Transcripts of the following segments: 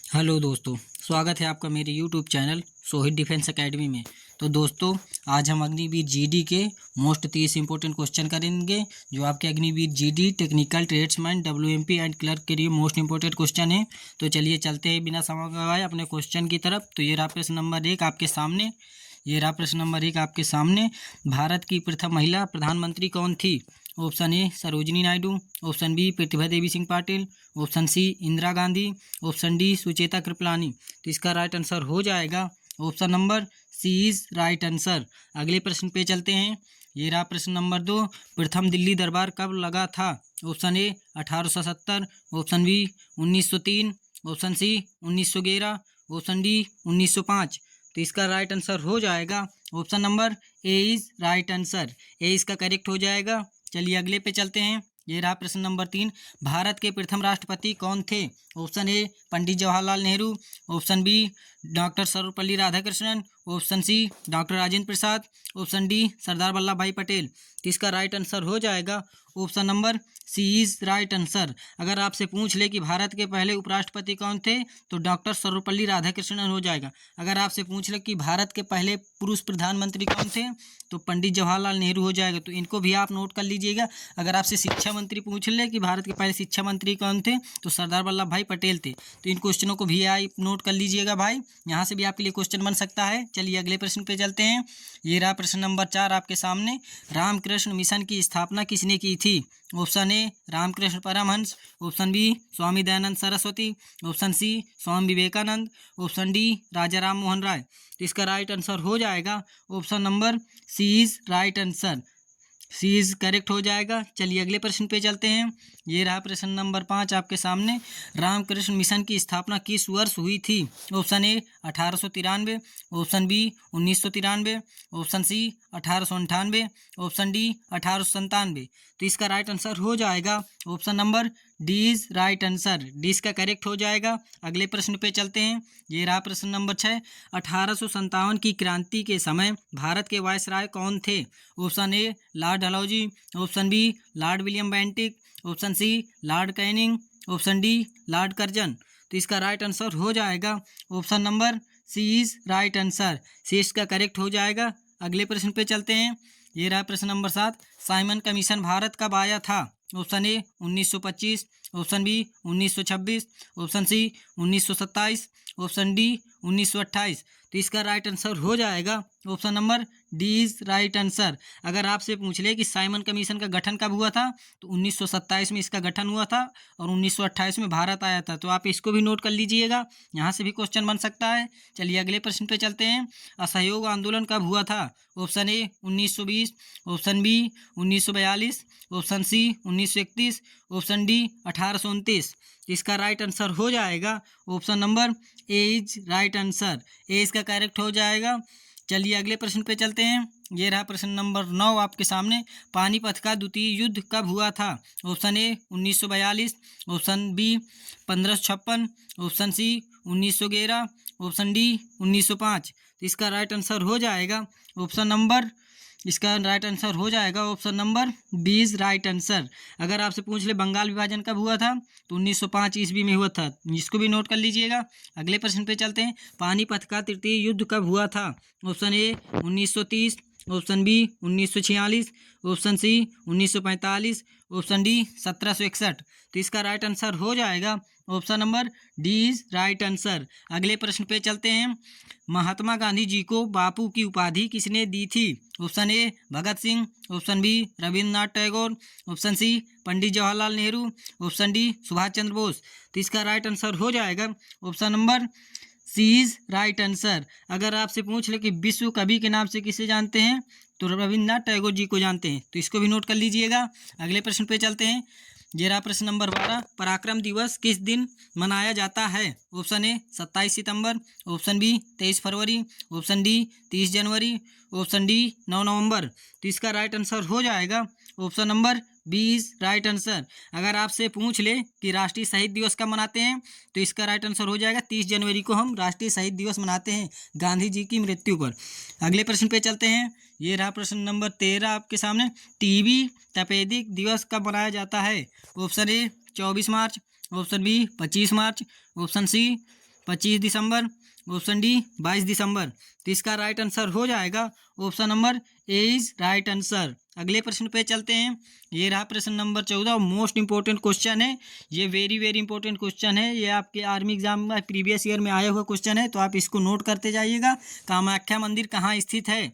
Hello दोस्तों, स्वागत है आपका मेरे YouTube channel Sohit defence academy में। तो दोस्तों, आज हम अग्निवीर जीडी के मोस्ट 30 इंपॉर्टेंट क्वेश्चन करेंगे, जो आपके Agniveer GD technical tradesman WMP and clerk के लिए मोस्ट इंपॉर्टेंट क्वेश्चन है। तो चलिए चलते हैं बिना समय गवाए अपने क्वेश्चन की तरफ। तो ये रहा प्रश्न नंबर 1 आपके सामने। भारत की प्रथम महिला प्रधानमंत्री कौन थी? Option A Sarojini Naidu, option B Pratibha Devi Singh Patil, option C Indira Gandhi, option D Sucheta Kripalani. तो इसका राइट आंसर हो जाएगा option number C is right answer. अगले प्रश्न पे चलते हैं। ये रहा प्रश्न नंबर 2। प्रथम दिल्ली दरबार कब लगा था? Option A 1870, option B 1903, option C 1911, option D 1905। तो इसका राइट आंसर हो जाएगा option number A is right answer. A इसका करेक्ट हो जाएगा। चलिए अगले पे चलते हैं। ये रहा प्रश्न नंबर 3। भारत के प्रथम राष्ट्रपति कौन थे? Option A Pandit Jawaharlal Nehru, option B doctor Sarvepalli Radhakrishnan, option C doctor Rajendra Prasad, option D Sardar Vallabhbhai Patel. तो इसका राइट आंसर हो जाएगा option number C is right answer. अगर आपसे पूछ ले कि भारत के पहले उपराष्ट्रपति कौन थे, तो डॉक्टर सर्वपल्ली राधाकृष्णन हो जाएगा। अगर आपसे पूछ ले कि भारत के पहले पुरुष प्रधानमंत्री कौन थे, तो पंडित जवाहरलाल नेहरू हो जाएगा। तो इनको भी आप नोट कर लीजिएगा। अगर आपसे शिक्षा मंत्री पूछ ले कि भारत के पहले शिक्षा मंत्री कौन थे, तो सरदार वल्लभ भाई पटेल थे। तो इन क्वेश्चनों को भी आप नोट कर लीजिएगा भाई, यहाँ से भी आपके लिए क्वेश्चन बन सकता है। चलिए अगले प्रश्न पे चलते हैं। ये रहा प्रश्न नंबर 4 आपके सामने। रामकृष्ण मिशन की स्थापना किसने की थी? Option A Ramakrishna Paramahamsa, option B Swami Dayanand Saraswati, option C Swami Vivekananda, option D Raja Ram Mohan Roy. तो इसका राइट आंसर हो जाएगा option number C is right answer. C is correct हो जाएगा। चलिए अगले प्रश्न पे चलते हैं। ये रहा प्रश्न नंबर 5 आपके सामने। रामकृष्ण मिशन की स्थापना किस वर्ष हुई थी? Option A 1893, option B 1993, option C 1898, option D 1897। तो इसका राइट आंसर हो जाएगा option number D is right answer. D इसका करेक्ट हो जाएगा। अगले प्रश्न पे चलते हैं। ये रहा प्रश्न नंबर 6। 1857 की क्रांति के समय भारत के वायसराय कौन थे? Option A lord Dalhousie, option B lord William Bentinck, option C lord Canning, option D lord Curzon. तो इसका राइट आंसर हो जाएगा option number C is right answer. C इसका करेक्ट हो जाएगा। अगले प्रश्न पे चलते हैं। ये रहा प्रश्न नंबर 7। साइमन कमीशन भारत कब आया था? Option A 1925, option B 1926, option C 1927, option D 1928। तो इसका राइट आंसर हो जाएगा option number D is right answer. अगर आपसे पूछ ले कि साइमन कमीशन का गठन कब हुआ था, तो 1927 में इसका गठन हुआ था और 1928 में भारत आया था। तो आप इसको भी नोट कर लीजिएगा, यहाँ से भी क्वेश्चन बन सकता है। चलिए अगले प्रश्न पे चलते हैं। असहयोग आंदोलन कब हुआ था? Option A 1920, option B 1942, option C 1931, option D 1829। इसका राइट आंसर हो जाएगा option number A is right answer. A इसका करेक्ट हो जाएगा। चलिए अगले प्रश्न पे चलते हैं। ये रहा प्रश्न नंबर 9 आपके सामने। पानीपत का द्वितीय युद्ध कब हुआ था? Option A 1942, option B 1556, option C 1911, option D 1905। तो इसका राइट आंसर हो जाएगा option number B is right answer. अगर आपसे पूछ ले बंगाल विभाजन कब हुआ था, तो 1905 ईस्वी में हुआ था। इसको भी नोट कर लीजिएगा। अगले प्रश्न पे चलते हैं। पानीपत का तृतीय युद्ध कब हुआ था? Option A 1930, option B 1946, option C 1945, option D 1761। तो इसका राइट आंसर हो जाएगा option number D is right answer. अगले प्रश्न पे चलते हैं। महात्मा गांधी जी को बापू की उपाधि किसने दी थी? Option A Bhagat Singh, option B Rabindranath Tagore, option C Pandit Jawaharlal Nehru, option D Subhash Chandra Bose. तो इसका राइट आंसर हो जाएगा option number C is right answer. अगर आपसे पूछ ले कि विश्व कवि के नाम से किसे जानते हैं, तो रविंद्रनाथ टैगोर जी को जानते हैं। तो इसको भी नोट कर लीजिएगा। अगले प्रश्न पे चलते हैं। ये रहा प्रश्न नंबर 12। पराक्रम दिवस किस दिन मनाया जाता है? ऑप्शन ए 27 सितंबर, ऑप्शन बी 23 फरवरी, ऑप्शन डी 30 जनवरी, ऑप्शन डी 9 नवंबर। तो इसका राइट आंसर हो जाएगा option number B is right answer. अगर आपसे पूछ ले कि राष्ट्रीय शहीद दिवस कब मनाते हैं, तो इसका राइट आंसर हो जाएगा 30 जनवरी को हम राष्ट्रीय शहीद दिवस मनाते हैं गांधी जी की मृत्यु पर। अगले प्रश्न पे चलते हैं। ये रहा प्रश्न नंबर 13 आपके सामने। टीबी तपेदिक दिवस कब मनाया जाता है? ऑप्शन ए 24 मार्च, ऑप्शन बी 25 मार्च, ऑप्शन सी 25 दिसंबर, ऑप्शन डी 22 दिसंबर। तो इसका राइट आंसर हो जाएगा option number A is right answer. अगले प्रश्न पे चलते हैं। ये रहा प्रश्न नंबर 14, मोस्ट इंपॉर्टेंट क्वेश्चन है ये, वेरी वेरी इंपॉर्टेंट क्वेश्चन है ये, आपके आर्मी एग्जाम में प्रीवियस ईयर में आया हुआ क्वेश्चन है, तो आप इसको नोट करते जाइएगा। कामाख्या मंदिर कहाँ स्थित है?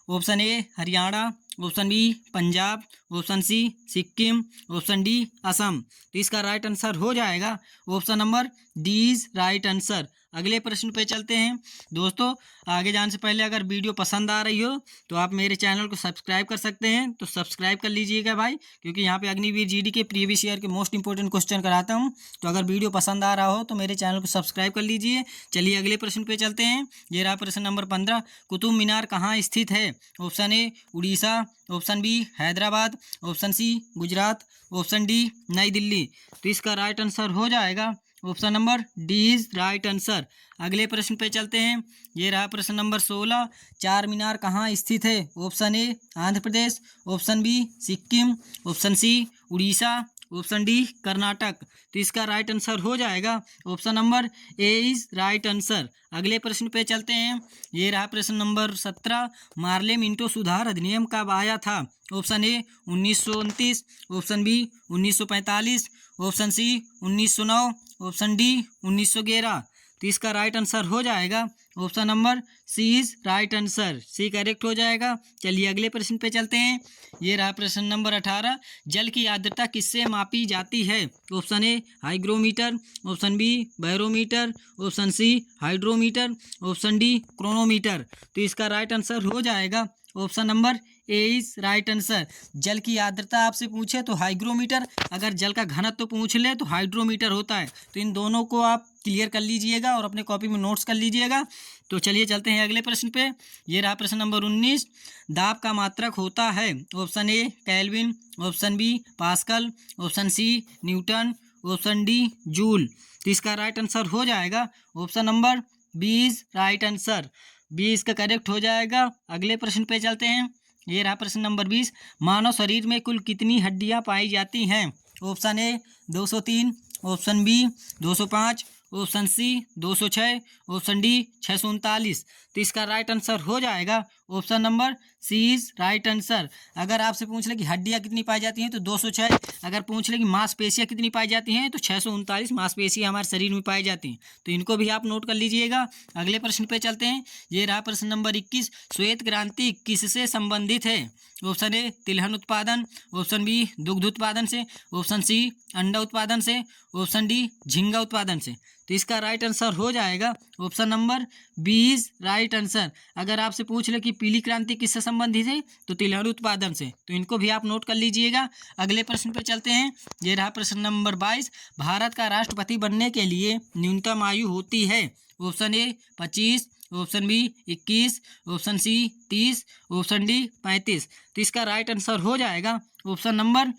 Option A Haryana, option B Punjab, option C Sikkim, option D Assam. तो इसका राइट आंसर हो जाएगा option number D is right answer. अगले प्रश्न पे चलते हैं। दोस्तों आगे जाने से पहले अगर वीडियो पसंद आ रही हो तो आप मेरे चैनल को सब्सक्राइब कर सकते हैं, तो सब्सक्राइब कर लीजिएगा भाई, क्योंकि यहाँ पे अग्निवीर जीडी के प्रीवियस ईयर के मोस्ट इंपॉर्टेंट क्वेश्चन कराता हूँ। तो अगर वीडियो पसंद आ रहा हो तो मेरे चैनल को सब्सक्राइब कर लीजिए। चलिए अगले प्रश्न पे चलते हैं। ये रहा प्रश्न नंबर 15, कुतुब मीनार कहाँ स्थित है? Option A Orissa, option B Hyderabad, option C Gujarat, option D Nai Delhi. तो इसका राइट आंसर हो जाएगा option number D is right answer. अगले प्रश्न पे चलते हैं। ये रहा प्रश्न नंबर 16, चार मीनार कहाँ स्थित है? Option A Andhra Pradesh, option B Sikkim, option C Orissa, option D Karnataka. तो इसका राइट आंसर हो जाएगा option number A is right answer. अगले प्रश्न पे चलते हैं। ये रहा प्रश्न नंबर 17, मार्ले मिंटो सुधार अधिनियम कब आया था? Option A 1929, option B 1945, option C 1909, option D 1911। तो इसका राइट आंसर हो जाएगा option number C is right answer, C correct हो जाएगा। चलिए अगले प्रश्न पे चलते हैं। ये रहा प्रश्न नंबर 18, जल की आर्द्रता किससे मापी जाती है? Option A hygrometer, option B barometer, option C hydrometer, option D chronometer. तो इसका राइट आंसर हो जाएगा option number A is right answer. जल की आर्द्रता आपसे पूछे तो हाइग्रोमीटर, अगर जल का घनत्व तो पूछ ले तो हाइड्रोमीटर होता है। तो इन दोनों को आप क्लियर कर लीजिएगा और अपने कॉपी में नोट्स कर लीजिएगा। तो चलिए चलते हैं अगले प्रश्न पे। ये रहा प्रश्न नंबर 19, दाब का मात्रक होता है? Option A kelvin, option B pascal, option C newton, option D joule. तो इसका राइट आंसर हो जाएगा option number B is right answer, B इसका करेक्ट हो जाएगा। अगले प्रश्न पे चलते हैं। ये रहा प्रश्न नंबर 20, मानव शरीर में कुल कितनी हड्डियां पाई जाती हैं? Option A 203, option B 205, option C 206, option D 639। तो इसका राइट आंसर हो जाएगा option number C is right answer. अगर आपसे पूछ ले कि हड्डियां कितनी पाई जाती हैं तो 206, अगर पूछ ले कि मांसपेशियां कितनी पाई जाती हैं तो 639 मांसपेशियां हमारे शरीर में पाई जाती हैं। तो इनको भी आप नोट कर लीजिएगा। अगले प्रश्न पे चलते हैं। ये रहा प्रश्न नंबर 21, श्वेत क्रांति किससे संबंधित है? ऑप्शन ए तिलहन उत्पादन, ऑप्शन बी दुग्ध उत्पादन से, ऑप्शन सी अंडा उत्पादन से, ऑप्शन डी झींगा उत्पादन से। तो इसका राइट आंसर हो जाएगा option number B is right answer. अगर आपसे पूछ ले कि पीली क्रांति किससे संबंधित है तो तिलहन उत्पादन से, तो इनको भी आप नोट कर लीजिएगा। अगले प्रश्न पे चलते हैं। ये रहा प्रश्न नंबर 22, भारत का राष्ट्रपति बनने के लिए न्यूनतम आयु होती है? Option A 25, option B 21, option C 30, option D 35। तो इसका राइट आंसर हो जाएगा option number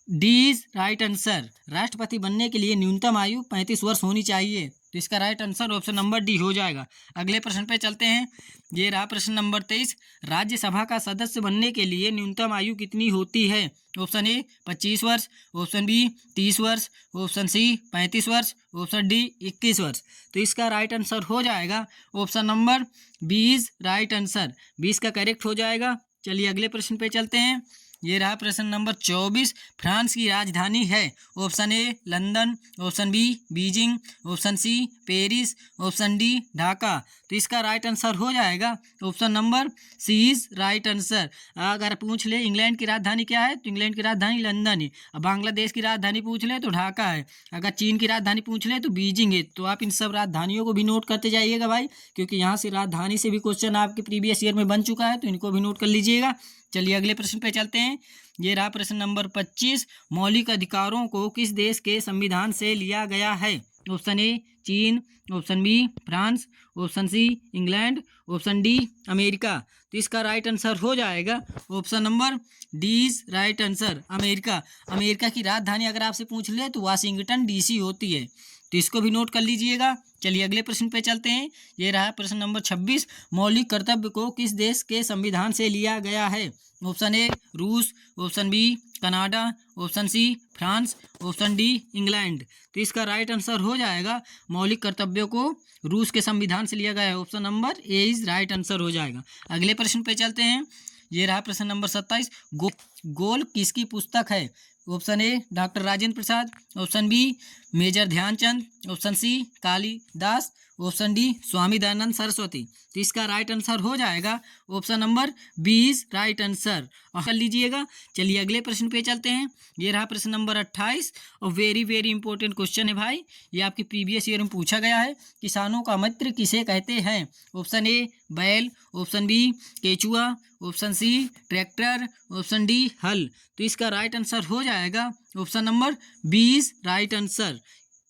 D is right answer. राष्ट्रपति बनने के लिए न्यूनतम आयु 35 वर्ष होनी चाहिए। तो इसका right answer option number D हो जाएगा। अगले प्रश्न पे चलते हैं। ये रहा प्रश्न नंबर 23, राज्यसभा का सदस्य बनने के लिए न्यूनतम आयु कितनी होती है? ऑप्शन ए 25 वर्ष, ऑप्शन बी 30 वर्ष, ऑप्शन सी 35 वर्ष, ऑप्शन डी 21 वर्ष। तो इसका राइट आंसर हो जाएगा option number B is right answer, 20 का करेक्ट हो जाएगा। चलिए अगले प्रश्न पे चलते हैं। ये रहा प्रश्न नंबर 24, फ्रांस की राजधानी है? Option A London, option B Beijing, option C Paris, option D Dhaka. तो इसका राइट आंसर हो जाएगा option number C is right answer. अगर पूछ ले इंग्लैंड की राजधानी क्या है तो इंग्लैंड की राजधानी लंदन है। अब बांग्लादेश की राजधानी पूछ ले तो ढाका है। अगर चीन की राजधानी पूछ ले तो बीजिंग है। तो आप इन सब राजधानियों को भी नोट करते जाइएगा भाई, क्योंकि यहाँ से राजधानी से भी क्वेश्चन आपके प्रीवियस ईयर में बन चुका है, तो इनको भी नोट कर लीजिएगा। चलिए अगले प्रश्न पे चलते हैं। ये रहा प्रश्न नंबर 25, मौलिक अधिकारों को किस देश के संविधान से लिया गया है? ऑप्शन ए चीन, option B France, option C England, option D America. तो इसका राइट आंसर हो जाएगा option number D is right answer, America. America की राजधानी अगर आपसे पूछ ले तो वाशिंगटन डीसी होती है। तो इसको भी नोट कर लीजिएगा। चलिए अगले प्रश्न पे चलते हैं। ये रहा प्रश्न नंबर 26। मौलिक कर्तव्य को किस देश के संविधान से लिया गया है? ऑप्शन ए रूस, option B Canada, option C France, option D England. तो इसका राइट आंसर हो जाएगा मौलिक कर्तव्यों को रूस के संविधान से लिया गया है। Option number A is right answer हो जाएगा। अगले प्रश्न पे चलते हैं। ये रहा प्रश्न नंबर 27। गोल किसकी पुस्तक है? Option A doctor Rajendra Prasad, option B major Dhyanchand, option C Kalidas, option D Swami Dayanand Saraswati. तो इसका राइट आंसर हो जाएगा option number B is right answer और कर लीजिएगा। चलिए अगले प्रश्न पे चलते हैं। ये रहा प्रश्न नंबर 28 और वेरी वेरी इंपॉर्टेंट क्वेश्चन है भाई। ये आपके प्रीवियस ईयर में पूछा गया है। किसानों का मित्र किसे कहते हैं? ऑप्शन ए बैल, ऑप्शन बी केचुआ, option C tractor, option D हल। तो इसका राइट आंसर हो जाएगा option number B is right answer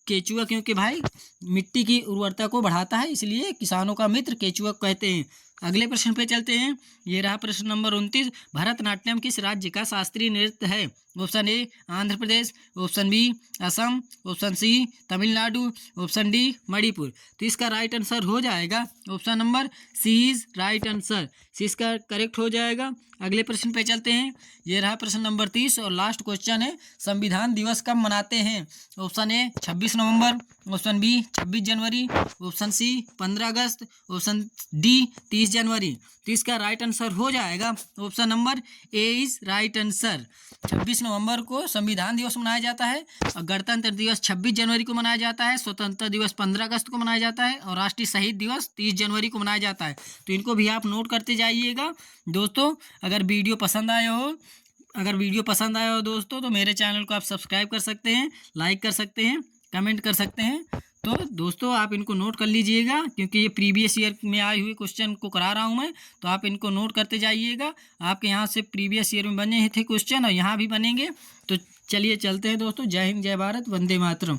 केचुआ, क्योंकि भाई मिट्टी की उर्वरता को बढ़ाता है, इसलिए किसानों का मित्र केचुआ कहते हैं। अगले प्रश्न पे चलते हैं। ये रहा प्रश्न नंबर 29। भरतनाट्यम किस राज्य का शास्त्रीय नृत्य है? Option A Andhra Pradesh, option B Assam, option C Tamil Nadu, option D Manipur. तो इसका राइट आंसर हो जाएगा option number C is right answer. C इसका करेक्ट हो जाएगा। अगले प्रश्न पे चलते हैं। ये रहा प्रश्न नंबर 30 और लास्ट क्वेश्चन है। संविधान दिवस कब मनाते हैं? ऑप्शन ए 26 नवंबर, ऑप्शन बी 26 जनवरी, ऑप्शन सी 15 अगस्त, ऑप्शन डी 30 जनवरी। तो इसका राइट आंसर हो जाएगा option number A is right answer. 26 नवंबर को संविधान दिवस मनाया जाता है और गणतंत्र दिवस 26 जनवरी को मनाया जाता है, स्वतंत्रता दिवस 15 अगस्त को मनाया जाता है और राष्ट्रीय शहीद दिवस 30 जनवरी को मनाया जाता है। तो इनको भी आप नोट करते जाइएगा। दोस्तों अगर वीडियो पसंद आया हो दोस्तों तो मेरे चैनल को आप सब्सक्राइब कर सकते हैं, लाइक कर सकते हैं, कमेंट कर सकते हैं। तो दोस्तों आप इनको नोट कर लीजिएगा, क्योंकि ये प्रीवियस ईयर में आए हुए क्वेश्चन को करा रहा हूँ मैं, तो आप इनको नोट करते जाइएगा। आपके यहाँ से प्रीवियस ईयर में बने थे क्वेश्चन और यहाँ भी बनेंगे। तो चलिए चलते हैं दोस्तों। जय हिंद, जय भारत, वंदे मातरम।